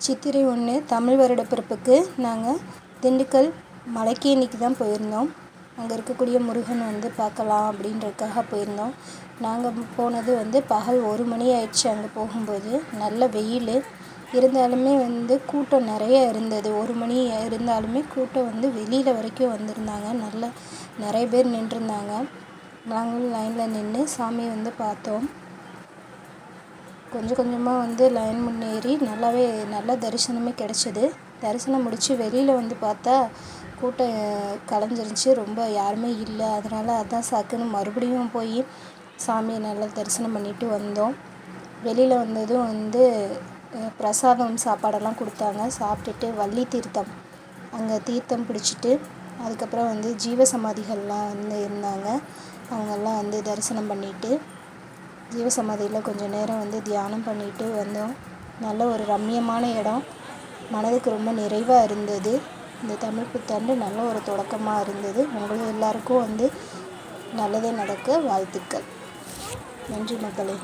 சித்திரை 1 தமிழ் வருடப்பிறப்புக்கு நாங்கள் திண்டுக்கல் மலைக்கு இன்றைக்கி தான் போயிருந்தோம். அங்கே இருக்கக்கூடிய முருகன் பார்க்கலாம் அப்படின்றதுக்காக போயிருந்தோம். நாங்கள் போனது பகல் 1 மணி ஆயிடுச்சு. அங்கே போகும்போது நல்ல வெயில் இருந்தாலுமே கூட்டம் நிறைய இருந்தது. 1 மணி இருந்தாலுமே கூட்டம் வெளியில் வரைக்கும் வந்திருந்தாங்க. நிறைய பேர் நின்றுருந்தாங்க. நாங்களும் லைனில் நின்று சாமி பார்த்தோம். கொஞ்சம் கொஞ்சமாக லைன் முன்னேறி நல்ல தரிசனமே கிடச்சிது. தரிசனம் முடித்து வெளியில் பார்த்தா கூட்டம் கலைஞ்சிருந்துச்சி. ரொம்ப யாருமே இல்லை. அதான் சாக்குன்னு மறுபடியும் போய் சாமியை நல்லா தரிசனம் பண்ணிட்டு வந்தோம். வெளியில் வந்ததும் பிரசாதம் சாப்பாடெல்லாம் கொடுத்தாங்க. சாப்பிட்டுட்டு வள்ளி தீர்த்தம் அங்கே தீர்த்தம் பிடிச்சிட்டு அதுக்கப்புறம் ஜீவசமாதிகள்லாம் இருந்தாங்க. அவங்கெல்லாம் தரிசனம் பண்ணிவிட்டு ஜீவசமாதியில் கொஞ்சம் நேரம் தியானம் பண்ணிட்டு வந்தோம். நல்ல ஒரு ரம்மியமான இடம். மனதுக்கு ரொம்ப நிறைவாக இருந்தது. இந்த தமிழ் புத்தாண்டு நல்ல ஒரு தொடக்கமாக இருந்தது. உங்களுக்கு எல்லாருக்கும் நல்லதே நடக்க வாழ்த்துக்கள். நன்றி மக்களே.